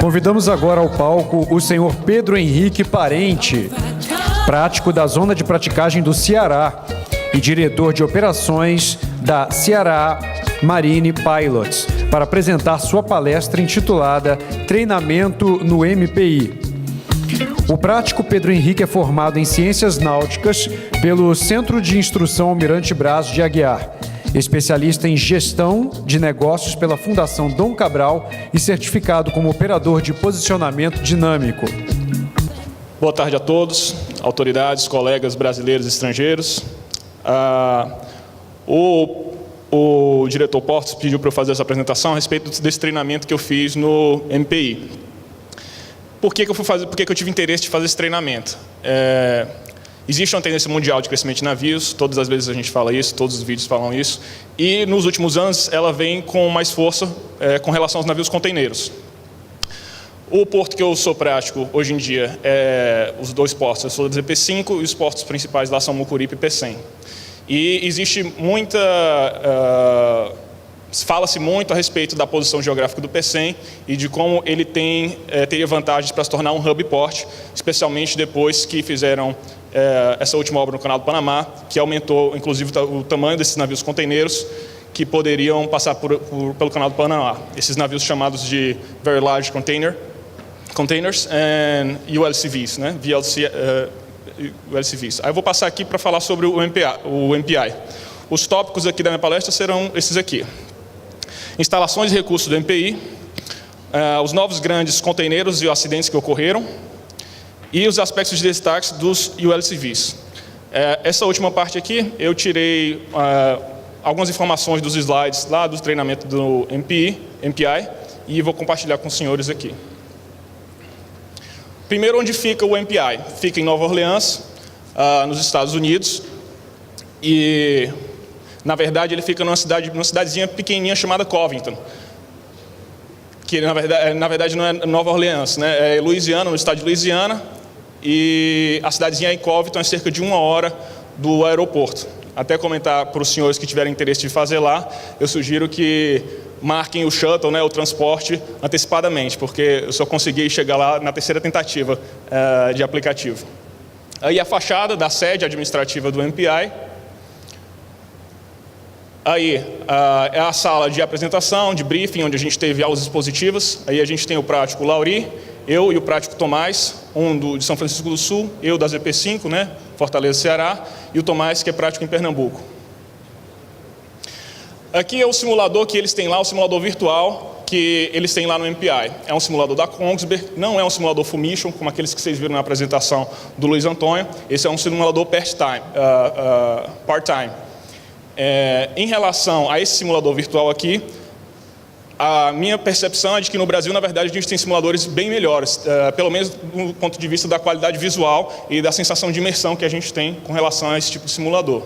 Convidamos agora ao palco o senhor Pedro Henrique Parente, prático da Zona de Praticagem do Ceará e diretor de operações da Ceará Marine Pilots, para apresentar sua palestra intitulada Treinamento no MPI. O prático Pedro Henrique é formado em Ciências Náuticas pelo Centro de Instrução Almirante Braz de Aguiar, especialista em Gestão de Negócios pela Fundação Dom Cabral e certificado como operador de posicionamento dinâmico. Boa tarde a todos, autoridades, colegas brasileiros e estrangeiros. O diretor Portos pediu para eu fazer essa apresentação a respeito desse treinamento que eu fiz no MPI. Por que eu tive interesse de fazer esse treinamento? Existe uma tendência mundial de crescimento de navios, todas as vezes a gente fala isso, todos os vídeos falam isso, e nos últimos anos ela vem com mais força com relação aos navios containeiros. O porto que eu sou prático hoje em dia é os dois portos, eu sou da ZP5 e os portos principais lá são Mucuripe e Pecém. E existe muita... Fala-se muito a respeito da posição geográfica do Pecém e de como ele teria vantagens para se tornar um hub port, especialmente depois que fizeram essa última obra no Canal do Panamá, que aumentou, inclusive, o tamanho desses navios containeiros que poderiam passar pelo Canal do Panamá. Esses navios chamados de Very Large Containers e ULCVs, né? ULCVs. Aí eu vou passar aqui para falar sobre o MPI. Os tópicos aqui da minha palestra serão esses aqui. Instalações e recursos do MPI, os novos grandes containeiros e os acidentes que ocorreram e os aspectos de destaque dos ULCVs. Essa última parte aqui, eu tirei algumas informações dos slides lá do treinamento do MPI e vou compartilhar com os senhores aqui. Primeiro, onde fica o MPI? Fica em Nova Orleans, nos Estados Unidos, e na verdade ele fica numa cidadezinha pequenininha chamada Covington, que na verdade não é Nova Orleans, né? É Louisiana, no estado de Louisiana, e a cidadezinha em Covington é cerca de 1 hora do aeroporto. Até comentar para os senhores que tiverem interesse de fazer lá, eu sugiro que marquem o shuttle, né, o transporte, antecipadamente, porque eu só consegui chegar lá na 3ª tentativa de aplicativo. Aí a fachada da sede administrativa do MPI. Aí é a sala de apresentação, de briefing, onde a gente teve aulas expositivas. Aí a gente tem o prático Lauri, eu e o prático Tomás, de São Francisco do Sul, eu da ZP5, né, Fortaleza, Ceará, e o Tomás, que é prático em Pernambuco. Aqui é o simulador que eles têm lá, o simulador virtual que eles têm lá no MPI. É um simulador da Kongsberg, não é um simulador Full-Mission, como aqueles que vocês viram na apresentação do Luiz Antônio. Esse é um simulador part-time. Em relação a esse simulador virtual aqui, a minha percepção é de que no Brasil, na verdade, a gente tem simuladores bem melhores, pelo menos do ponto de vista da qualidade visual e da sensação de imersão que a gente tem com relação a esse tipo de simulador.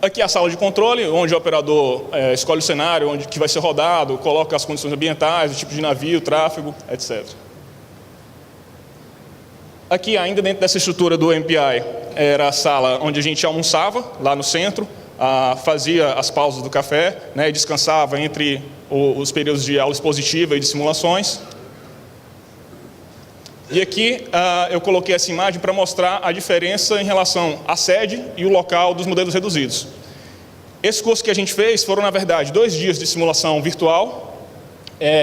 Aqui é a sala de controle, onde o operador escolhe o cenário que vai ser rodado, coloca as condições ambientais, o tipo de navio, tráfego, etc. Aqui, ainda dentro dessa estrutura do MPI, era a sala onde a gente almoçava, lá no centro, fazia as pausas do café, né, e descansava entre os períodos de aula expositiva e de simulações. E aqui eu coloquei essa imagem para mostrar a diferença em relação à sede e o local dos modelos reduzidos. Esse curso que a gente fez foram, na verdade, 2 dias de simulação virtual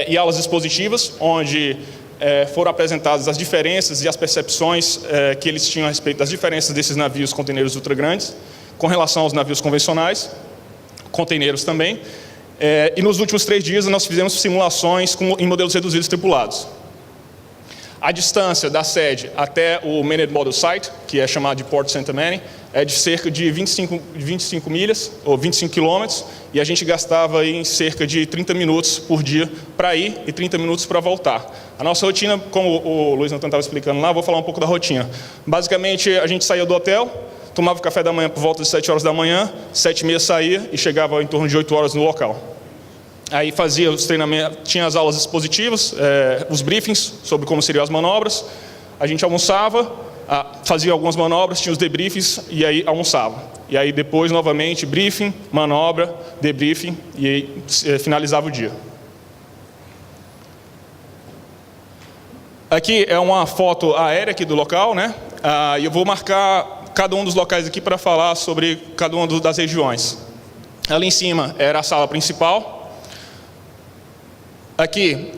e aulas expositivas, onde foram apresentadas as diferenças e as percepções que eles tinham a respeito das diferenças desses navios containeiros ultra grandes com relação aos navios convencionais, containeiros também. E nos últimos 3 dias nós fizemos simulações em modelos reduzidos tripulados. A distância da sede até o Managed Model Site, que é chamado de Port Santa Maria, é de cerca de 25 milhas, ou 25 quilômetros, e a gente gastava aí em cerca de 30 minutos por dia para ir e 30 minutos para voltar. A nossa rotina, como o Luiz Antônio estava explicando lá, vou falar um pouco da rotina. Basicamente, a gente saía do hotel, tomava o café da manhã por volta de 7 horas da manhã, 7h30 saía e chegava em torno de 8 horas no local. Aí fazia os treinamentos, tinha as aulas expositivas, os briefings sobre como seriam as manobras. A gente almoçava, fazia algumas manobras, tinha os debriefings e aí almoçava. E aí depois, novamente, briefing, manobra, debriefing e aí finalizava o dia. Aqui é uma foto aérea aqui do local, né? E eu vou marcar cada um dos locais aqui para falar sobre cada uma das regiões. Ali em cima era a sala principal. Aqui,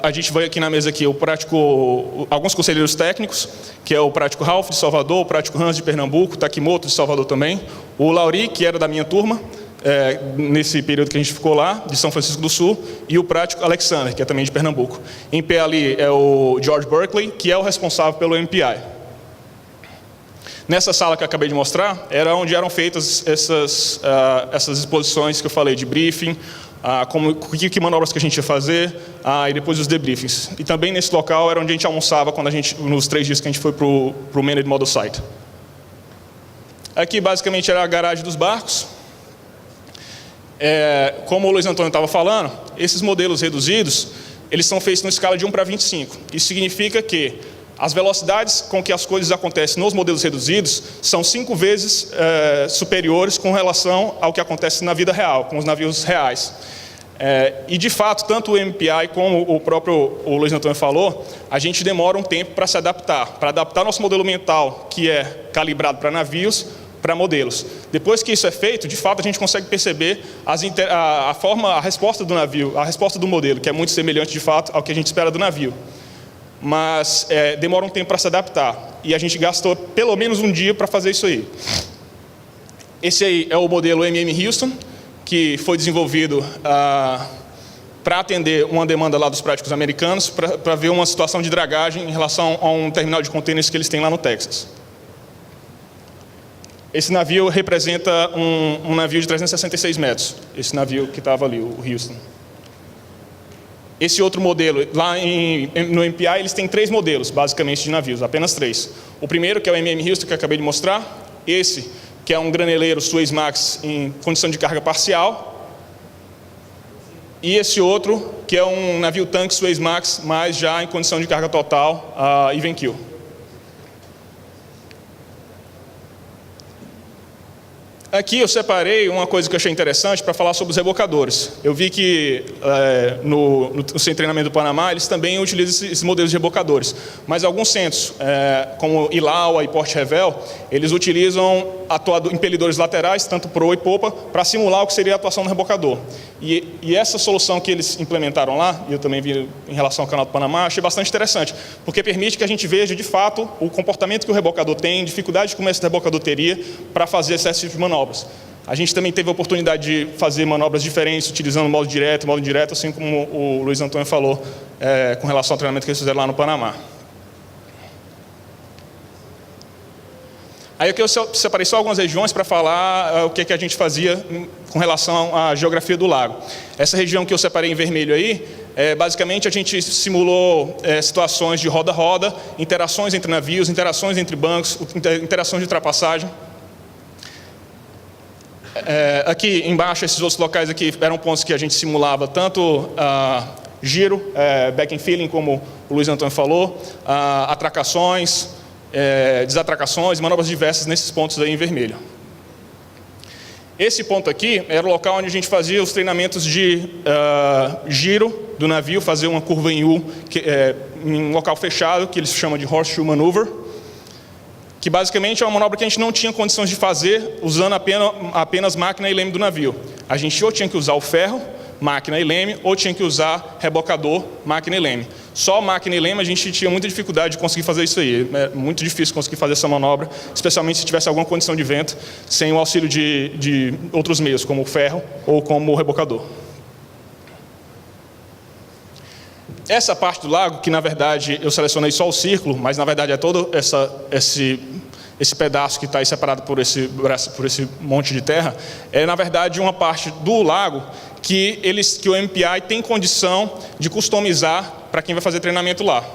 a gente vai aqui na mesa aqui, alguns conselheiros técnicos, que é o prático Ralph de Salvador, o prático Hans de Pernambuco, Takimoto de Salvador também, o Lauri, que era da minha turma, nesse período que a gente ficou lá, de São Francisco do Sul, e o prático Alexander, que é também de Pernambuco. Em pé ali é o George Berkeley, que é o responsável pelo MPI. Nessa sala que eu acabei de mostrar, era onde eram feitas essas exposições que eu falei, de briefing, que manobras que a gente ia fazer, e depois os debriefings. E também nesse local era onde a gente almoçava nos 3 dias que a gente foi para o Managed Model Site. Aqui basicamente era a garagem dos barcos. Como o Luiz Antônio estava falando, esses modelos reduzidos, eles são feitos na escala de 1 para 25. Isso significa que as velocidades com que as coisas acontecem nos modelos reduzidos são 5 vezes superiores com relação ao que acontece na vida real, com os navios reais. E, de fato, tanto o MPI como o Luiz Antônio falou, a gente demora um tempo para se adaptar, para adaptar nosso modelo mental, que é calibrado para navios, para modelos. Depois que isso é feito, de fato, a gente consegue perceber a resposta do navio, a resposta do modelo, que é muito semelhante, de fato, ao que a gente espera do navio. Mas demora um tempo para se adaptar. E a gente gastou pelo menos um dia para fazer isso aí. Esse aí é o modelo Houston, que foi desenvolvido para atender uma demanda lá dos práticos americanos, para ver uma situação de dragagem em relação a um terminal de contêineres que eles têm lá no Texas. Esse navio representa um navio de 366 metros, esse navio que estava ali, o Houston. Esse outro modelo, lá no MPI, eles têm 3 modelos, basicamente, de navios, apenas 3. O primeiro, que é o Houston, que eu acabei de mostrar. Esse, que é um graneleiro Suezmax em condição de carga parcial. E esse outro, que é um navio tanque Suezmax, mas já em condição de carga total, even keel. Aqui eu separei uma coisa que eu achei interessante para falar sobre os rebocadores. Eu vi que no Centro de Treinamento do Panamá, eles também utilizam esses modelos de rebocadores. Mas alguns centros, como Ilaua e Port Revel, eles utilizam impelidores laterais, tanto proa e popa, para simular o que seria a atuação do rebocador. E essa solução que eles implementaram lá, e eu também vi em relação ao Canal do Panamá, achei bastante interessante, porque permite que a gente veja, de fato, o comportamento que o rebocador tem, dificuldade que esse rebocador teria para fazer esse tipo de manobra. A gente também teve a oportunidade de fazer manobras diferentes, utilizando modo direto, assim como o Luiz Antônio falou, com relação ao treinamento que eles fizeram lá no Panamá. Aí aqui eu separei só algumas regiões para falar o que a gente fazia com relação à geografia do lago. Essa região que eu separei em vermelho aí, basicamente a gente simulou situações de roda-roda, interações entre navios, interações entre bancos, interações de ultrapassagem. Aqui embaixo, esses outros locais aqui eram pontos que a gente simulava tanto giro, back and filling, como o Luiz Antônio falou, atracações, desatracações, manobras diversas nesses pontos aí em vermelho. Esse ponto aqui era o local onde a gente fazia os treinamentos de giro do navio, fazer uma curva em U, em um local fechado, que eles chamam de Horseshoe Maneuver, que basicamente é uma manobra que a gente não tinha condições de fazer usando apenas máquina e leme do navio. A gente ou tinha que usar o ferro, máquina e leme, ou tinha que usar rebocador, máquina e leme. Só máquina e leme a gente tinha muita dificuldade de conseguir fazer isso aí. É muito difícil conseguir fazer essa manobra, especialmente se tivesse alguma condição de vento, sem o auxílio de outros meios, como o ferro ou como o rebocador. Essa parte do lago, que na verdade eu selecionei só o círculo, mas na verdade é todo esse pedaço que está aí separado por esse monte de terra, é na verdade uma parte do lago que o MPI tem condição de customizar para quem vai fazer treinamento lá.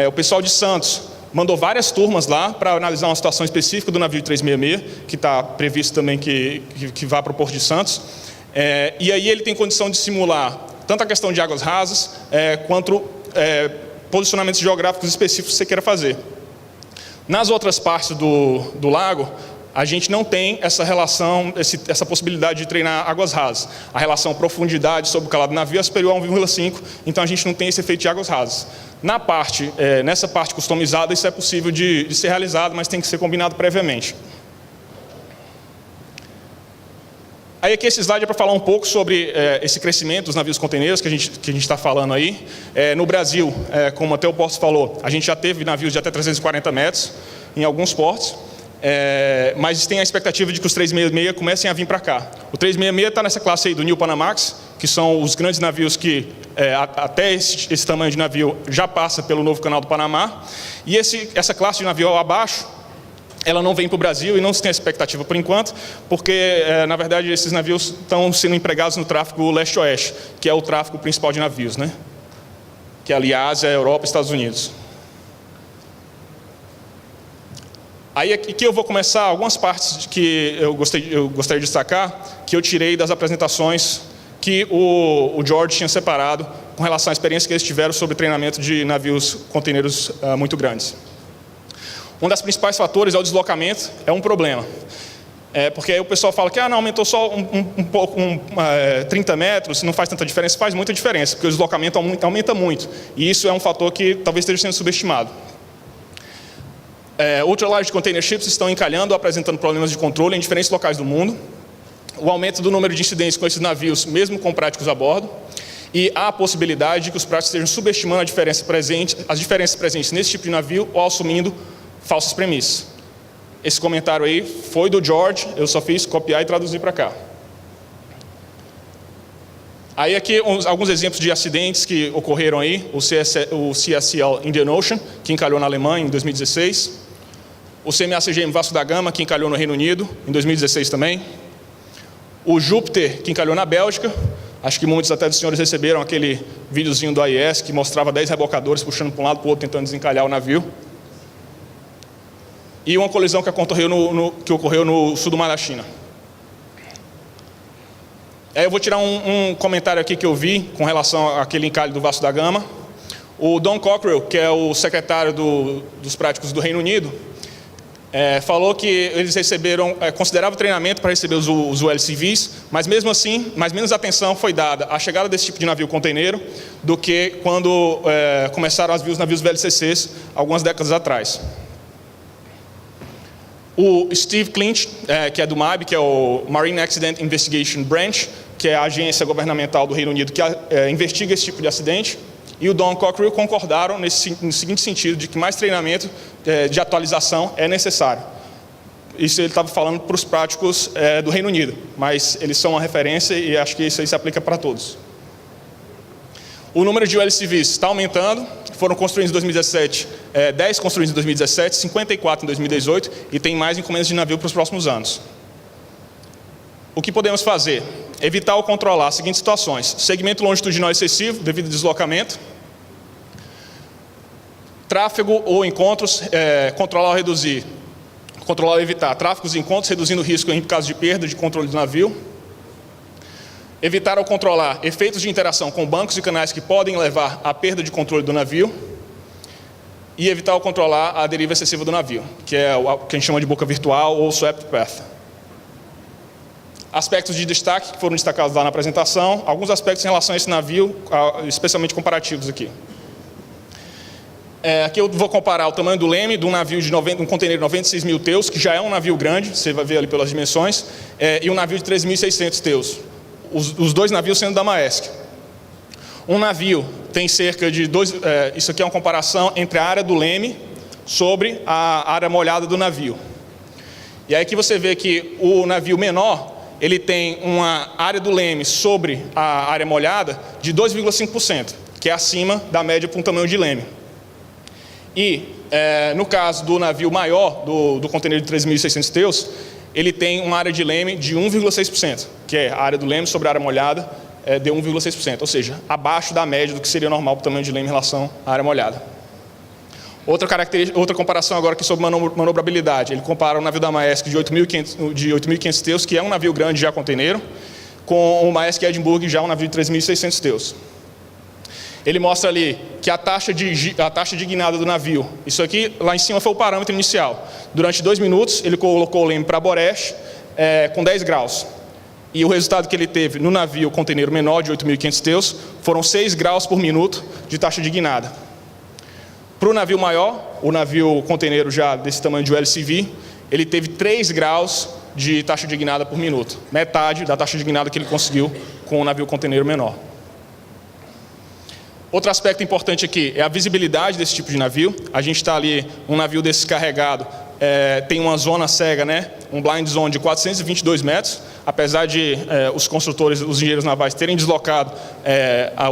O pessoal de Santos mandou várias turmas lá para analisar uma situação específica do navio 366, que está previsto também que vá para o Porto de Santos. E aí ele tem condição de simular tanto a questão de águas rasas, quanto posicionamentos geográficos específicos que você queira fazer. Nas outras partes do lago, a gente não tem essa relação, essa possibilidade de treinar águas rasas. A relação profundidade sobre o calado do navio é superior a 1,5, então a gente não tem esse efeito de águas rasas. Nessa parte customizada, isso é possível de ser realizado, mas tem que ser combinado previamente. Aí aqui esse slide é para falar um pouco sobre esse crescimento dos navios containeiros que a gente está falando aí. No Brasil, como até o Porto falou, a gente já teve navios de até 340 metros em alguns portos, mas tem a expectativa de que os 366 comecem a vir para cá. O 366 está nessa classe aí do New Panamax, que são os grandes navios que até esse tamanho de navio já passa pelo novo canal do Panamá. E essa classe de navio abaixo, ela não vem para o Brasil e não se tem expectativa por enquanto, porque, na verdade, esses navios estão sendo empregados no tráfego leste-oeste, que é o tráfego principal de navios, né? Que é ali a Ásia, a Europa e Estados Unidos. Aí aqui eu vou começar algumas partes que eu gostaria de destacar, que eu tirei das apresentações que o George tinha separado com relação à experiência que eles tiveram sobre treinamento de navios containeiros muito grandes. Um dos principais fatores é o deslocamento, é um problema. Porque aí o pessoal fala que não, aumentou só um pouco, 30 metros, não faz tanta diferença. Faz muita diferença, porque o deslocamento aumenta muito. E isso é um fator que talvez esteja sendo subestimado. Ultra-large container ships estão encalhando, apresentando problemas de controle em diferentes locais do mundo. O aumento do número de incidentes com esses navios, mesmo com práticos a bordo. E há a possibilidade de que os práticos estejam subestimando as diferenças presentes nesse tipo de navio ou assumindo falsas premissas. Esse comentário aí foi do George, eu só fiz copiar e traduzir para cá. Aí aqui alguns exemplos de acidentes que ocorreram aí, o CSL Indian Ocean, que encalhou na Alemanha em 2016, o CMA-CGM Vasco da Gama, que encalhou no Reino Unido em 2016 também, o Júpiter, que encalhou na Bélgica, acho que muitos até dos senhores receberam aquele videozinho do AIS que mostrava 10 rebocadores puxando para um lado para o outro, tentando desencalhar o navio. E uma colisão que ocorreu no sul do mar da China. Eu vou tirar um comentário aqui que eu vi com relação àquele encalhe do Vasco da Gama. O Don Cockrell, que é o secretário dos práticos do Reino Unido, falou que eles receberam considerável treinamento para receber os ULCVs, mas mesmo assim, menos atenção foi dada à chegada desse tipo de navio container do que quando começaram a vir os navios VLCCs algumas décadas atrás. O Steve Clinch, que é do MAB, que é o Marine Accident Investigation Branch, que é a agência governamental do Reino Unido que investiga esse tipo de acidente, e o Don Cockrell concordaram no seguinte sentido, de que mais treinamento de atualização é necessário. Isso ele estava falando para os práticos do Reino Unido, mas eles são uma referência e acho que isso aí se aplica para todos. O número de ULCVs está aumentando, foram construídos em 2017, 10 construídos em 2017, 54 em 2018 e tem mais encomendas de navio para os próximos anos. O que podemos fazer? Evitar ou controlar as seguintes situações: segmento longitudinal excessivo devido ao deslocamento, tráfego ou encontros, controlar ou evitar tráfegos e encontros, reduzindo o risco em caso de perda de controle do navio. Evitar ou controlar efeitos de interação com bancos e canais que podem levar à perda de controle do navio. E evitar ou controlar a deriva excessiva do navio, que é o que a gente chama de boca virtual ou swept path. Aspectos de destaque que foram destacados lá na apresentação, alguns aspectos em relação a esse navio, especialmente comparativos aqui. Aqui eu vou comparar o tamanho do leme de um navio de um container de 96 mil teus, que já é um navio grande, você vai ver ali pelas dimensões, e um navio de 3.600 teus. Os dois navios sendo da Maersk. Um navio tem cerca de isso aqui é uma comparação entre a área do leme sobre a área molhada do navio. E aí que você vê que o navio menor, ele tem uma área do leme sobre a área molhada de 2,5%, que é acima da média para um tamanho de leme. E no caso do navio maior, do container de 3.600 teus, ele tem uma área de leme de 1,6%, que é a área do leme sobre a área molhada de 1,6%, ou seja, abaixo da média do que seria normal para o tamanho de leme em relação à área molhada. Outra comparação agora aqui sobre manobrabilidade. Ele compara o navio da Maersk de 8.500 teus, que é um navio grande já container, com o Maersk Edinburgh, já um navio de 3.600 teus. Ele mostra ali que a taxa de guinada do navio, isso aqui lá em cima foi o parâmetro inicial. Durante 2 minutos, ele colocou o leme para Boreste com 10 graus. E o resultado que ele teve no navio conteneiro menor, de 8.500 teus, foram 6 graus por minuto de taxa de guinada. Para o navio maior, o navio conteneiro já desse tamanho de LCV, ele teve 3 graus de taxa de guinada por minuto. Metade da taxa de guinada que ele conseguiu com o navio conteneiro menor. Outro aspecto importante aqui é a visibilidade desse tipo de navio. A gente está ali, um navio desse carregado, tem uma zona cega, né? Um blind zone de 422 metros. Apesar de os construtores, os engenheiros navais terem deslocado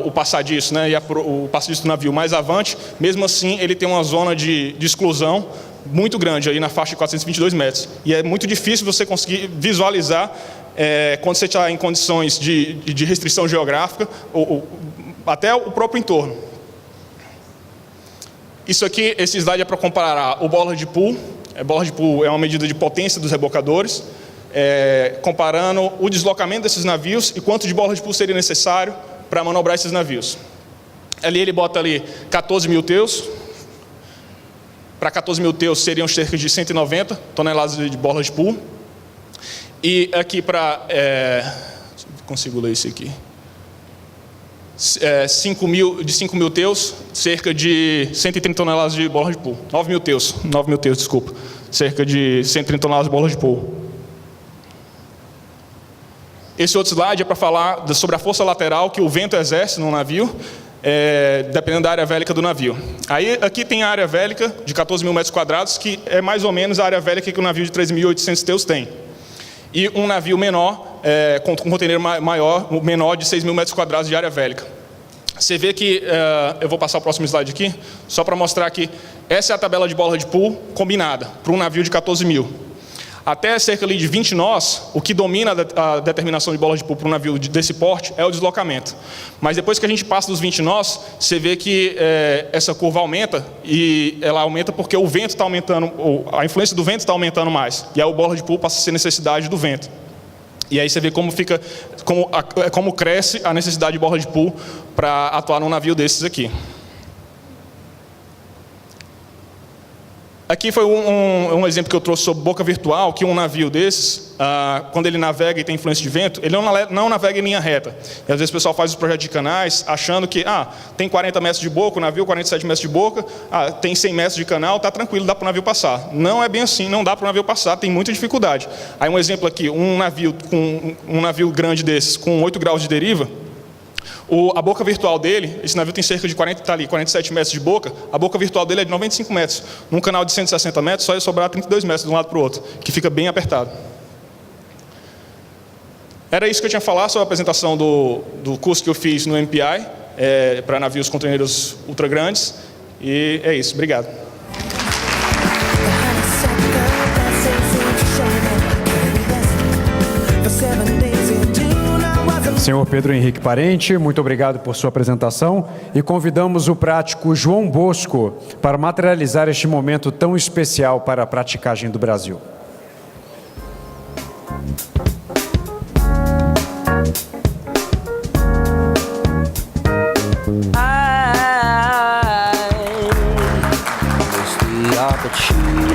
o passadiço, né? E o passadiço do navio mais avante, mesmo assim ele tem uma zona de exclusão muito grande aí na faixa de 422 metros. E é muito difícil você conseguir visualizar quando você está em condições de restrição geográfica, até o próprio entorno. Isso aqui, esse slide é para comparar o bollard pull. Bollard pull é uma medida de potência dos rebocadores, comparando o deslocamento desses navios e quanto de bollard pull seria necessário para manobrar esses navios. Ali ele bota ali 14.000 teus. Para 14.000 teus seriam cerca de 190 toneladas de bollard pull. E aqui para... consigo ler isso aqui. 5.000 teus, cerca de 130 toneladas de bollard pull. 9.000 teus, desculpa. Cerca de 130 toneladas de bollard pull. Esse outro slide é para falar sobre a força lateral que o vento exerce no navio, dependendo da área vélica do navio. Aí, aqui tem a área vélica de 14.000 metros quadrados, que é mais ou menos a área vélica que o navio de 3.800 teus tem. E um navio menor, com um container menor de 6.000 metros quadrados de área vélica. Você vê que, eu vou passar o próximo slide aqui, só para mostrar que essa é a tabela de bollard pull combinada, para um navio de 14.000. Até cerca ali de 20 nós, o que domina a determinação de bollard pull para um navio desse porte é o deslocamento. Mas depois que a gente passa dos 20 nós, você vê que essa curva aumenta, e ela aumenta porque o vento está aumentando, a influência do vento está aumentando mais. E aí o bollard pull passa a ser necessidade do vento. E aí você vê como cresce a necessidade de bollard pull para atuar num navio desses aqui. Aqui foi um exemplo que eu trouxe sobre boca virtual, que um navio desses, quando ele navega e tem influência de vento, ele não navega em linha reta. E às vezes o pessoal faz os projetos de canais achando que tem 40 metros de boca, o navio 47 metros de boca, tem 100 metros de canal, está tranquilo, dá para o navio passar. Não é bem assim, não dá para o navio passar, tem muita dificuldade. Aí um exemplo aqui, um navio grande desses, com 8 graus de deriva, a boca virtual dele, esse navio tem cerca de 47 metros de boca, a boca virtual dele é de 95 metros. Num canal de 160 metros, só ia sobrar 32 metros de um lado para o outro, que fica bem apertado. Era isso que eu tinha a falar sobre a apresentação do curso que eu fiz no MPI, para navios containeiros ultra grandes. E é isso, obrigado. Senhor Pedro Henrique Parente, muito obrigado por sua apresentação e convidamos o prático João Bosco para materializar este momento tão especial para a praticagem do Brasil. I